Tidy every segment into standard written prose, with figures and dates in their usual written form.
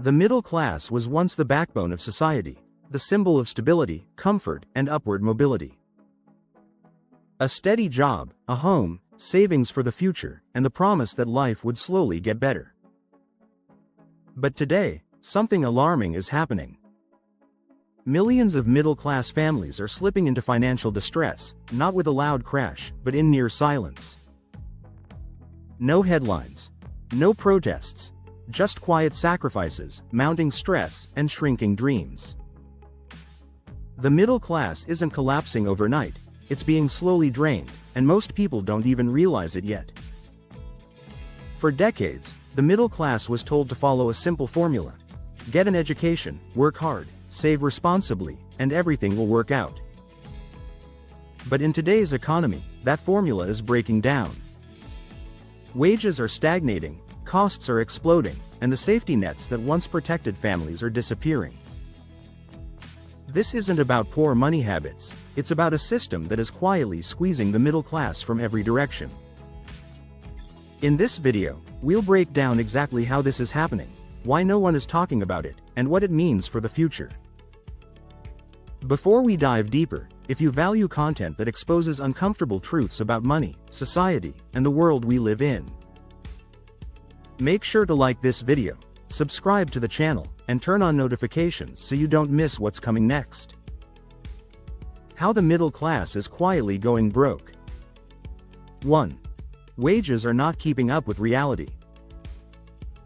The middle class was once the backbone of society, the symbol of stability, comfort, and upward mobility. A steady job, a home, savings for the future, and the promise that life would slowly get better. But today, something alarming is happening. Millions of middle-class families are slipping into financial distress, not with a loud crash, but in near silence. No headlines. No protests. Just quiet sacrifices, mounting stress, and shrinking dreams. The middle class isn't collapsing overnight, it's being slowly drained, and most people don't even realize it yet. For decades, the middle class was told to follow a simple formula. Get an education, work hard, save responsibly, and everything will work out. But in today's economy, that formula is breaking down. Wages are stagnating, costs are exploding, and the safety nets that once protected families are disappearing. This isn't about poor money habits, it's about a system that is quietly squeezing the middle class from every direction. In this video, we'll break down exactly how this is happening, why no one is talking about it, and what it means for the future. Before we dive deeper, if you value content that exposes uncomfortable truths about money, society, and the world we live in, make sure to like this video, subscribe to the channel, and turn on notifications so you don't miss what's coming next. How the middle class is quietly going broke. 1. Wages are not keeping up with reality.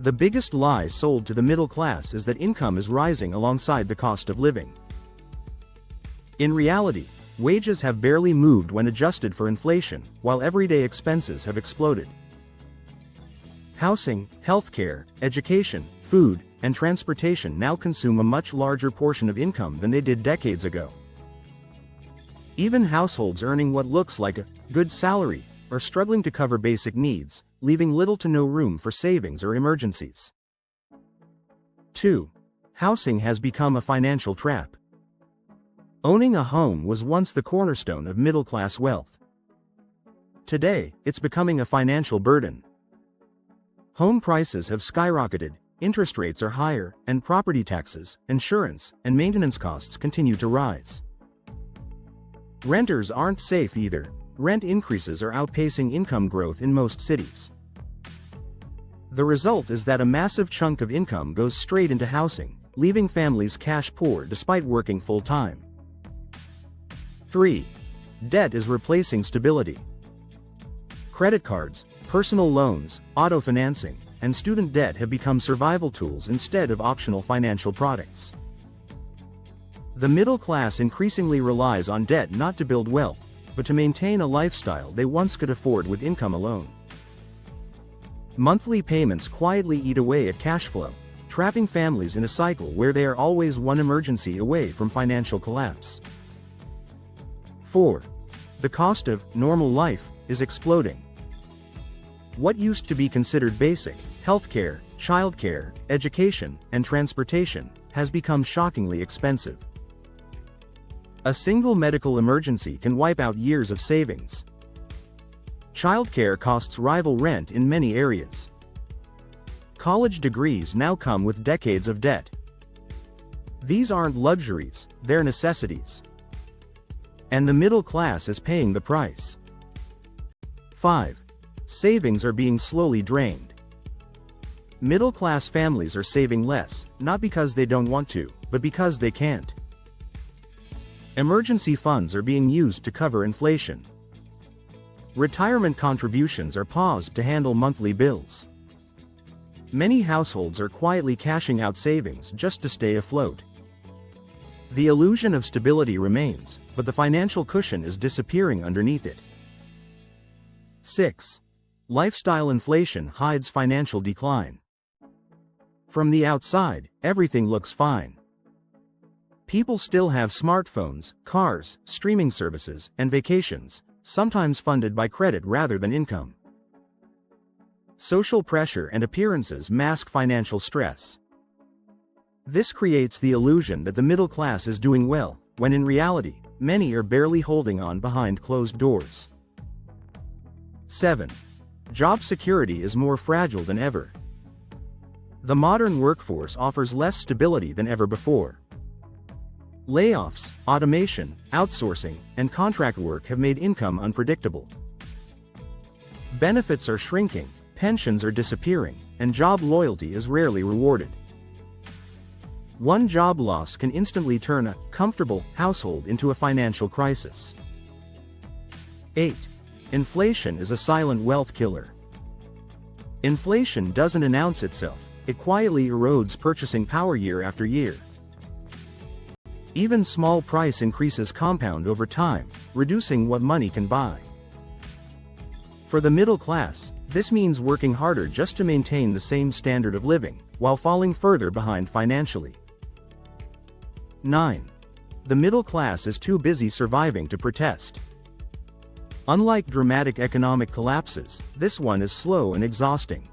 The biggest lie sold to the middle class is that income is rising alongside the cost of living. In reality, wages have barely moved when adjusted for inflation, while everyday expenses have exploded. Housing, healthcare, education, food, and transportation now consume a much larger portion of income than they did decades ago. Even households earning what looks like a good salary are struggling to cover basic needs, leaving little to no room for savings or emergencies. 2. Housing has become a financial trap. Owning a home was once the cornerstone of middle-class wealth. Today, it's becoming a financial burden. Home prices have skyrocketed, interest rates are higher, and property taxes, insurance, and maintenance costs continue to rise. Renters aren't safe either. Rent increases are outpacing income growth in most cities. The result is that a massive chunk of income goes straight into housing, leaving families cash poor despite working full-time. 3. Debt is replacing stability. Credit cards, personal loans, auto financing, and student debt have become survival tools instead of optional financial products. The middle class increasingly relies on debt not to build wealth, but to maintain a lifestyle they once could afford with income alone. Monthly payments quietly eat away at cash flow, trapping families in a cycle where they are always one emergency away from financial collapse. 4. The cost of normal life is exploding. What used to be considered basic, healthcare, childcare, education, and transportation, has become shockingly expensive. A single medical emergency can wipe out years of savings. Childcare costs rival rent in many areas. College degrees now come with decades of debt. These aren't luxuries, they're necessities. And the middle class is paying the price. 5. Savings are being slowly drained. Middle-class families are saving less, not because they don't want to, but because they can't. Emergency funds are being used to cover inflation. Retirement contributions are paused to handle monthly bills. Many households are quietly cashing out savings just to stay afloat. The illusion of stability remains, but the financial cushion is disappearing underneath it. 6. Lifestyle inflation hides financial decline. From the outside, everything looks fine. People still have smartphones, cars, streaming services, and vacations, sometimes funded by credit rather than income. Social pressure and appearances mask financial stress. This creates the illusion that the middle class is doing well, when in reality, many are barely holding on behind closed doors. 7. Job security is more fragile than ever. The modern workforce offers less stability than ever before. Layoffs, automation, outsourcing, and contract work have made income unpredictable. Benefits are shrinking, pensions are disappearing, and job loyalty is rarely rewarded. One job loss can instantly turn a comfortable household into a financial crisis. 8. Inflation is a silent wealth killer. Inflation doesn't announce itself, it quietly erodes purchasing power year after year. Even small price increases compound over time, reducing what money can buy. For the middle class, this means working harder just to maintain the same standard of living, while falling further behind financially. 9. The middle class is too busy surviving to protest. Unlike dramatic economic collapses, this one is slow and exhausting.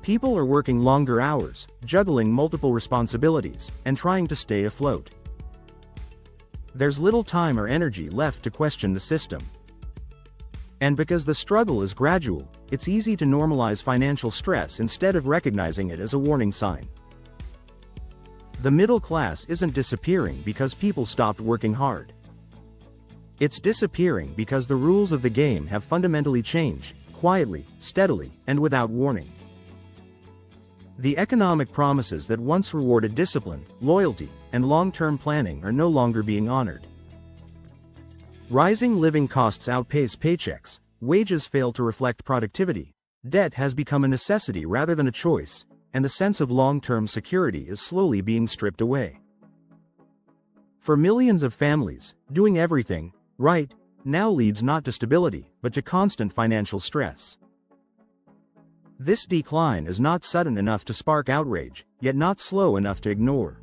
People are working longer hours, juggling multiple responsibilities, and trying to stay afloat. There's little time or energy left to question the system. And because the struggle is gradual, it's easy to normalize financial stress instead of recognizing it as a warning sign. The middle class isn't disappearing because people stopped working hard. It's disappearing because the rules of the game have fundamentally changed, quietly, steadily, and without warning. The economic promises that once rewarded discipline, loyalty, and long-term planning are no longer being honored. Rising living costs outpace paychecks, wages fail to reflect productivity, debt has become a necessity rather than a choice, and the sense of long-term security is slowly being stripped away. For millions of families, doing everything right now leads not to stability, but to constant financial stress. This decline is not sudden enough to spark outrage, yet not slow enough to ignore.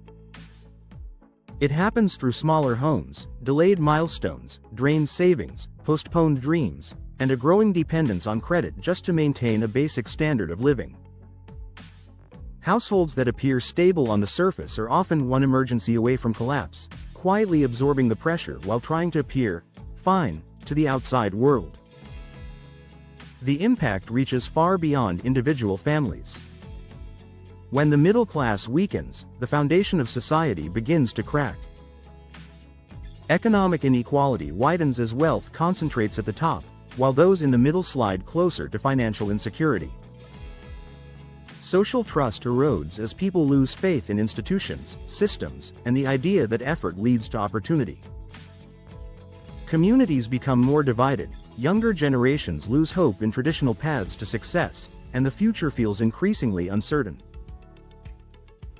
It happens through smaller homes, delayed milestones, drained savings, postponed dreams, and a growing dependence on credit just to maintain a basic standard of living. Households that appear stable on the surface are often one emergency away from collapse, quietly absorbing the pressure while trying to appear fine to the outside world. The impact reaches far beyond individual families. When the middle class weakens, the foundation of society begins to crack. Economic inequality widens as wealth concentrates at the top, while those in the middle slide closer to financial insecurity. Social trust erodes as people lose faith in institutions, systems, and the idea that effort leads to opportunity. Communities become more divided, younger generations lose hope in traditional paths to success, and the future feels increasingly uncertain.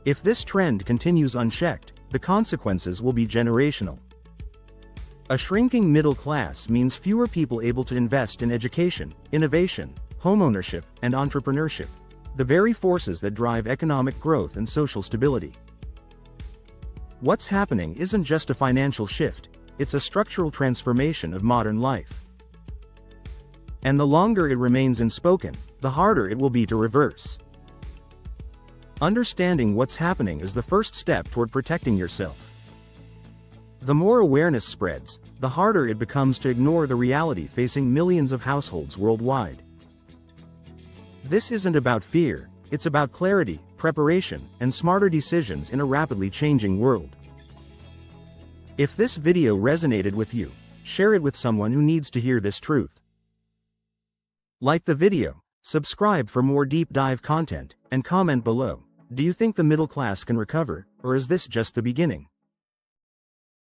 If this trend continues unchecked, the consequences will be generational. A shrinking middle class means fewer people able to invest in education, innovation, homeownership, and entrepreneurship, the very forces that drive economic growth and social stability. What's happening isn't just a financial shift, it's a structural transformation of modern life. And the longer it remains unspoken, the harder it will be to reverse. Understanding what's happening is the first step toward protecting yourself. The more awareness spreads, the harder it becomes to ignore the reality facing millions of households worldwide. This isn't about fear, it's about clarity, preparation, and smarter decisions in a rapidly changing world. If this video resonated with you, share it with someone who needs to hear this truth. Like the video, subscribe for more deep dive content, and comment below. Do you think the middle class can recover, or is this just the beginning?